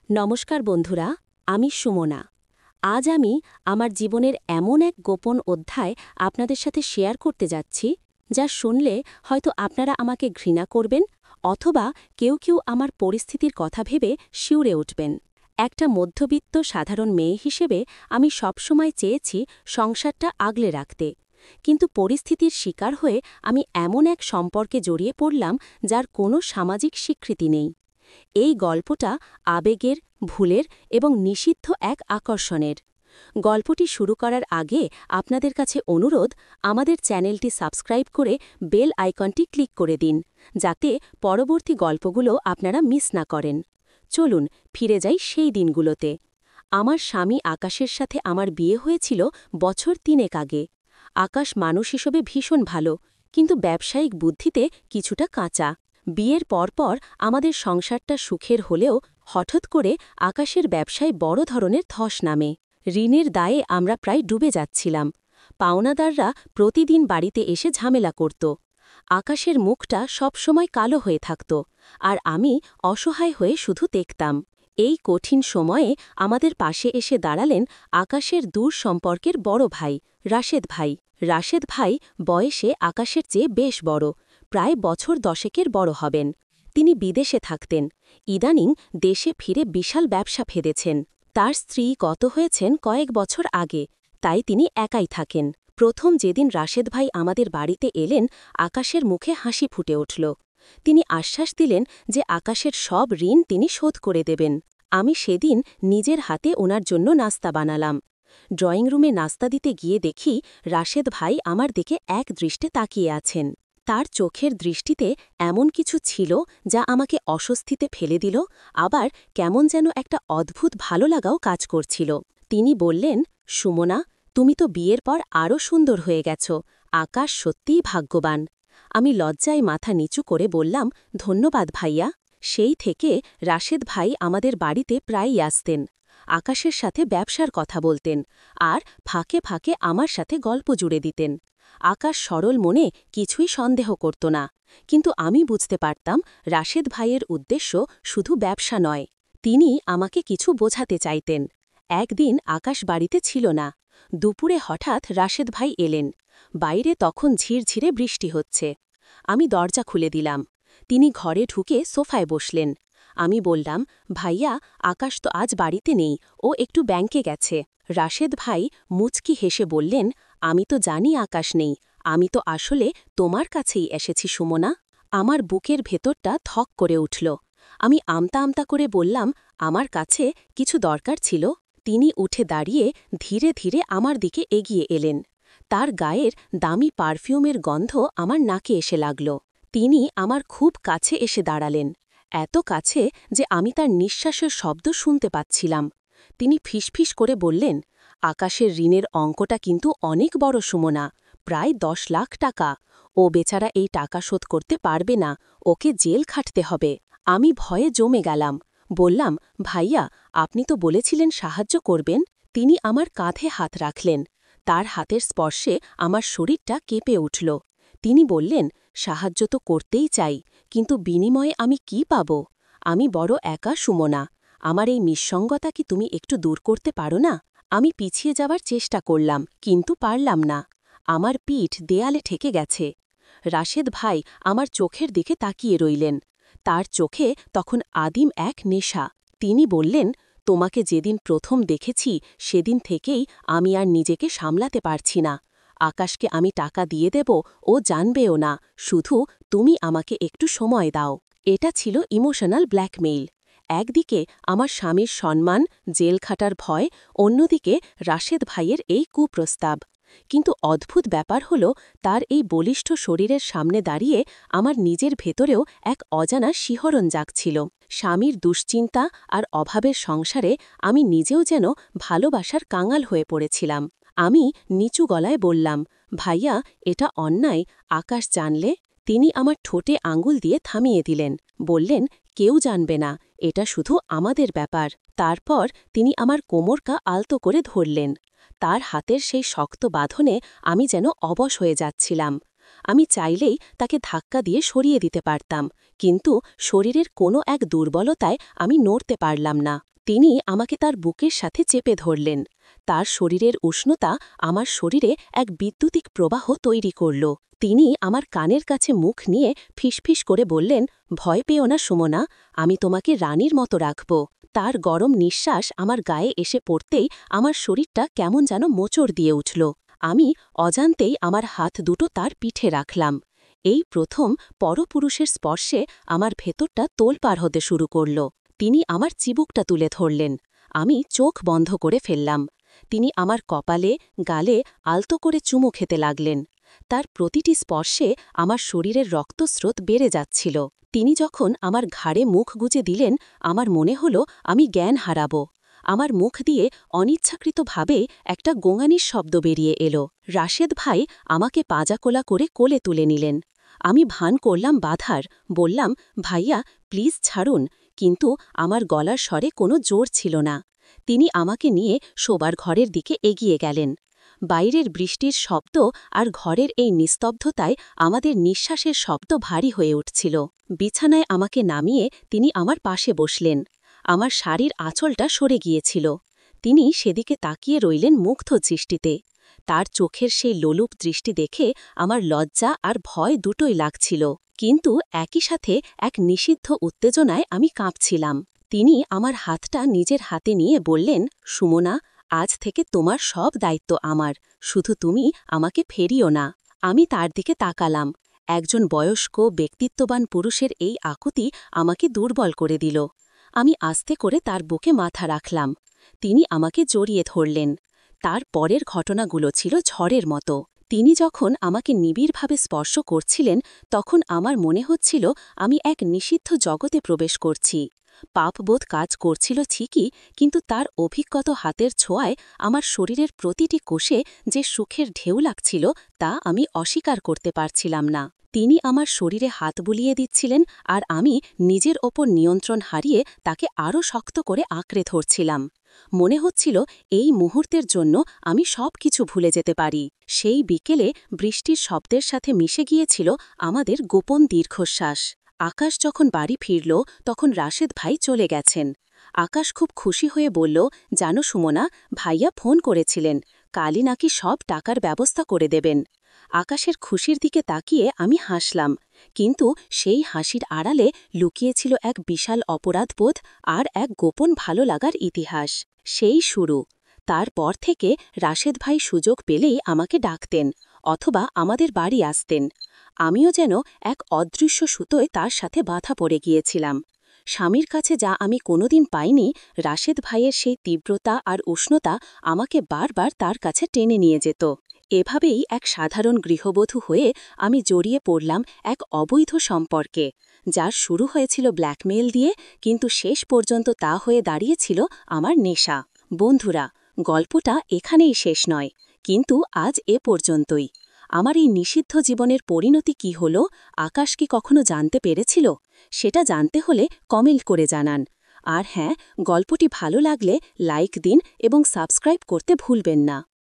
নমস্কার বন্ধুরা, আমি সুমনা। আজ আমি আমার জীবনের এমন এক গোপন অধ্যায় আপনাদের সাথে শেয়ার করতে যাচ্ছি, যা শুনলে হয়তো আপনারা আমাকে ঘৃণা করবেন অথবা কেউ আমার পরিস্থিতির কথা ভেবে শিউরে উঠবেন। একটা মধ্যবিত্ত সাধারণ মেয়ে হিসেবে আমি সবসময় চেয়েছি সংসারটা আগলে রাখতে, কিন্তু পরিস্থিতির শিকার হয়ে আমি এমন এক সম্পর্কে জড়িয়ে পড়লাম যার কোনো সামাজিক স্বীকৃতি নেই। এই গল্পটা আবেগের, ভুলের এবং নিষিদ্ধ এক আকর্ষণের। গল্পটি শুরু করার আগে আপনাদের কাছে অনুরোধ, আমাদের চ্যানেলটি সাবস্ক্রাইব করে বেল আইকনটি ক্লিক করে দিন, যাতে পরবর্তী গল্পগুলো আপনারা মিস না করেন। চলুন ফিরে যাই সেই দিনগুলোতে। আমার স্বামী আকাশের সাথে আমার বিয়ে হয়েছিল বছর ৩ আগে। আকাশ মানুষ হিসেবে ভীষণ ভালো, কিন্তু ব্যবসায়িক বুদ্ধিতে কিছুটা কাঁচা। বিয়ের পরপর আমাদের সংসারটা সুখের হলেও হঠাৎ করে আকাশের ব্যবসায় বড় ধরনের ধস নামে। ঋণের দায়ে আমরা প্রায় ডুবে যাচ্ছিলাম। পাওনাদাররা প্রতিদিন বাড়িতে এসে ঝামেলা করত। আকাশের মুখটা সবসময় কালো হয়ে থাকত, আর আমি অসহায় হয়ে শুধু দেখতাম। এই কঠিন সময়ে আমাদের পাশে এসে দাঁড়ালেন আকাশের দূর সম্পর্কের বড় ভাই, রাশেদ ভাই। রাশেদ ভাই বয়সে আকাশের চেয়ে বেশ বড়, প্রায় বছর 10 বড় হবেন। তিনি বিদেশে থাকতেন। ইদানিং দেশে ফিরে বিশাল ব্যবসা ফেদেছেন। তার স্ত্রী গত হয়েছেন কয়েক বছর আগে, তাই তিনি একাই থাকেন। প্রথম যেদিন রাশেদ ভাই আমাদের বাড়িতে এলেন, আকাশের মুখে হাসি ফুটে উঠল। তিনি আশ্বাস দিলেন যে আকাশের সব ঋণ তিনি শোধ করে দেবেন। আমি সেদিন নিজের হাতে ওনার জন্য নাস্তা বানালাম। ড্রয়িং রুমে নাস্তা দিতে গিয়ে দেখি রাশেদ ভাই আমার দিকে এক দৃষ্টে তাকিয়ে আছেন। তার চোখের দৃষ্টিতে এমন কিছু ছিল যা আমাকে অস্বস্তিতে ফেলে দিল, আবার কেমন যেন একটা অদ্ভুত ভালো লাগাও কাজ করছিল। তিনি বললেন, সুমনা, তুমি তো বিয়ের পর আরও সুন্দর হয়ে গেছ। আকাশ সত্যিই ভাগ্যবান। আমি লজ্জায় মাথা নিচু করে বললাম, ধন্যবাদ ভাইয়া। সেই থেকে রাশেদ ভাই আমাদের বাড়িতে প্রায়ই আসতেন। আকাশের সাথে ব্যবসার কথা বলতেন, আর ফাঁকে ফাঁকে আমার সাথে গল্প জুড়ে দিতেন। আকাশ সরল মনে কিছুই সন্দেহ করত না, কিন্তু আমি বুঝতে পারতাম রাশেদ ভাইয়ের উদ্দেশ্য শুধু ব্যবসা নয়। তিনি আমাকে কিছু বোঝাতে চাইতেন। একদিন আকাশ বাড়িতে ছিল না। দুপুরে হঠাৎ রাশেদ ভাই এলেন। বাইরে তখন ঝিরঝিরে বৃষ্টি হচ্ছে। আমি দরজা খুলে দিলাম। তিনি ঘরে ঢুকে সোফায় বসলেন। আমি বললাম, ভাইয়া, আকাশ তো আজ বাড়িতে নেই, ও একটু ব্যাংকে গেছে। রাশেদ ভাই মুচকি হেসে বললেন, আমি তো জানি আকাশ নেই, আমি তো আসলে তোমার কাছেই এসেছি সুমনা। আমার বুকের ভেতরটা ধক করে উঠল। আমি আমতা আমতা করে বললাম, আমার কাছে কিছু দরকার ছিল। তিনি উঠে দাঁড়িয়ে ধীরে ধীরে আমার দিকে এগিয়ে এলেন। তার গায়ের দামি পারফিউমের গন্ধ আমার নাকে এসে লাগল। তিনি আমার খুব কাছে এসে দাঁড়ালেন, এত কাছে যে আমি তার নিঃশ্বাসের শব্দ শুনতে পাচ্ছিলাম। তিনি ফিসফিস করে বললেন, আকাশের ঋণের অঙ্কটা কিন্তু অনেক বড় সুমনা, প্রায় 10 লাখ টাকা। ও বেচারা এই টাকা শোধ করতে পারবে না, ওকে জেল খাটতে হবে। আমি ভয়ে জমে গেলাম। বললাম, ভাইয়া, আপনি তো বলেছিলেন সাহায্য করবেন। তিনি আমার কাঁধে হাত রাখলেন। তার হাতের স্পর্শে আমার শরীরটা কেঁপে উঠল। তিনি বললেন, সাহায্য তো করতেই চাই, কিন্তু বিনিময়ে আমি কি পাব? আমি বড় একা সুমনা। আমার এই নিঃসঙ্গতা কি তুমি একটু দূর করতে পারো না? আমি পিছিয়ে যাবার চেষ্টা করলাম, কিন্তু পারলাম না। আমার পিঠ দেয়ালে ঠেকে গেছে। রাশেদ ভাই আমার চোখের দিকে তাকিয়ে রইলেন। তার চোখে তখন আদিম এক নেশা। তিনি বললেন, তোমাকে যেদিন প্রথম দেখেছি সেদিন থেকেই আমি আর নিজেকে সামলাতে পারছি না। আকাশকে আমি টাকা দিয়ে দেব, ও জানবেও না, শুধু তুমি আমাকে একটু সময় দাও। এটা ছিল ইমোশনাল ব্ল্যাকমেইল। একদিকে আমার স্বামীর সম্মান, জেল খাটার ভয়, অন্যদিকে রাশেদ ভাইয়ের এই কুপ্রস্তাব। কিন্তু অদ্ভুত ব্যাপার হল, তার এই বলিষ্ঠ শরীরের সামনে দাঁড়িয়ে আমার নিজের ভেতরেও এক অজানা শিহরণ জাগছিল। স্বামীর দুশ্চিন্তা আর অভাবের সংসারে আমি নিজেও যেন ভালোবাসার কাঙাল হয়ে পড়েছিলাম। আমি নিচু গলায় বললাম, ভাইয়া, এটা অন্যায়। আকাশ জানলে? তিনি আমার ঠোঁটে আঙুল দিয়ে থামিয়ে দিলেন। বললেন, কেউ জানবে না, এটা শুধু আমাদের ব্যাপার। তারপর তিনি আমার কোমরকা আলতো করে ধরলেন। তার হাতের সেই শক্ত বাঁধনে আমি যেন অবশ হয়ে যাচ্ছিলাম। আমি চাইলেই তাকে ধাক্কা দিয়ে সরিয়ে দিতে পারতাম, কিন্তু শরীরের কোনো এক দুর্বলতায় আমি নড়তে পারলাম না। তিনি আমাকে তার বুকের সাথে চেপে ধরলেন। তার শরীরের উষ্ণতা আমার শরীরে এক বিদ্যুতিক প্রবাহ তৈরি করল। তিনি আমার কানের কাছে মুখ নিয়ে ফিসফিস করে বললেন, ভয় পেও না সুমনা, আমি তোমাকে রানীর মতো রাখব। তার গরম নিঃশ্বাস আমার গায়ে এসে পড়তেই আমার শরীরটা কেমন যেন মোচড় দিয়ে উঠল। আমি অজান্তেই আমার হাত দুটো তার পিঠে রাখলাম। এই প্রথম পরপুরুষের স্পর্শে আমার ভেতরটা তোলপাড় হতে শুরু করল। তিনি আমার চিবুকটা তুলে ধরলেন। আমি চোখ বন্ধ করে ফেললাম। তিনি আমার কপালে, গালে আলতো করে চুমু খেতে লাগলেন। তার প্রতিটি স্পর্শে আমার শরীরের রক্তস্রোত বেড়ে যাচ্ছিল। তিনি যখন আমার ঘাড়ে মুখ গুজে দিলেন, আমার মনে হল আমি জ্ঞান হারাব। আমার মুখ দিয়ে অনিচ্ছাকৃতভাবে একটা গোঙানির শব্দ বেরিয়ে এলো। রাশেদ ভাই আমাকে পাজাকোলা করে কোলে তুলে নিলেন। আমি ভান করলাম বাধার, বললাম, ভাইয়া প্লিজ ছাড়ুন, কিন্তু আমার গলার স্বরে কোনো জোর ছিল না। তিনি আমাকে নিয়ে শোবার ঘরের দিকে এগিয়ে গেলেন। বাইরের বৃষ্টির শব্দ আর ঘরের এই নিস্তব্ধতায় আমাদের নিঃশ্বাসের শব্দ ভারী হয়ে উঠছিল। বিছানায় আমাকে নামিয়ে তিনি আমার পাশে বসলেন। আমার শাড়ির আঁচলটা সরে গিয়েছিল। তিনি সেদিকে তাকিয়ে রইলেন মুগ্ধ দৃষ্টিতে। তার চোখের সেই লোলুপ দৃষ্টি দেখে আমার লজ্জা আর ভয় দুটোই লাগছিল, কিন্তু একই সাথে এক নিষিদ্ধ উত্তেজনায় আমি কাঁপছিলাম। তিনি আমার হাতটা নিজের হাতে নিয়ে বললেন, সুমনা, আজ থেকে তোমার সব দায়িত্ব আমার, শুধু তুমি আমাকে ফেরিও না। আমি তার দিকে তাকালাম। একজন বয়স্ক ব্যক্তিত্ববান পুরুষের এই আকুতি আমাকে দুর্বল করে দিল। আমি আস্তে করে তার বুকে মাথা রাখলাম। তিনি আমাকে জড়িয়ে ধরলেন। তার পরের ঘটনাগুলো ছিল ঝড়ের মতো। তিনি যখন আমাকে নিবিড়ভাবে স্পর্শ করছিলেন, তখন আমার মনে হচ্ছিল আমি এক নিষিদ্ধ জগতে প্রবেশ করছি। পাপবোধ কাজ করছিল ঠিকই, কিন্তু তার অভিজ্ঞত হাতের ছোঁয়ায় আমার শরীরের প্রতিটি কোষে যে সুখের ঢেউ লাগছিল তা আমি অস্বীকার করতে পারছিলাম না। তিনি আমার শরীরে হাত বুলিয়ে দিচ্ছিলেন, আর আমি নিজের ওপর নিয়ন্ত্রণ হারিয়ে তাকে আরও শক্ত করে আঁকড়ে ধরছিলাম। মনে হচ্ছিল এই মুহূর্তের জন্য আমি সব কিছু ভুলে যেতে পারি। সেই বিকেলে বৃষ্টির শব্দের সাথে মিশে গিয়েছিল আমাদের গোপন দীর্ঘশ্বাস। আকাশ যখন বাড়ি ফিরল, তখন রাশেদ ভাই চলে গেছেন। আকাশ খুব খুশি হয়ে বলল, জানো সুমনা, ভাইয়া ফোন করেছিলেন, কালই নাকি সব টাকার ব্যবস্থা করে দেবেন। আকাশের খুশির দিকে তাকিয়ে আমি হাসলাম, কিন্তু সেই হাসির আড়ালে লুকিয়েছিল এক বিশাল অপরাধবোধ আর এক গোপন ভালো লাগার ইতিহাস। সেই শুরু। তারপর থেকে রাশেদ ভাই সুযোগ পেলেই আমাকে ডাকতেন, অথবা আমাদের বাড়ি আসতেন। আমিও যেন এক অদৃশ্য সুতোয় তার সাথে বাঁধা পড়ে গিয়েছিলাম। স্বামীর কাছে যা আমি কোনোদিন পাইনি, রাশেদ ভাইয়ের সেই তীব্রতা আর উষ্ণতা আমাকে বারবার তার কাছে টেনে নিয়ে যেত। এভাবেই এক সাধারণ গৃহবধূ হয়ে আমি জড়িয়ে পড়লাম এক অবৈধ সম্পর্কে, যার শুরু হয়েছিল ব্ল্যাকমেইল দিয়ে, কিন্তু শেষ পর্যন্ত তা হয়ে দাঁড়িয়েছিল আমার নেশা। বন্ধুরা, গল্পটা এখানেই শেষ নয়, কিন্তু আজ এ পর্যন্তই। আমার এই নিষিদ্ধ জীবনের পরিণতি কি হল, আকাশ কি কখনো জানতে পেরেছিল? সেটা জানতে হলে কমেন্ট করে জানান। আর হ্যাঁ, গল্পটি ভালো লাগলে লাইক দিন এবং সাবস্ক্রাইব করতে ভুলবেন না।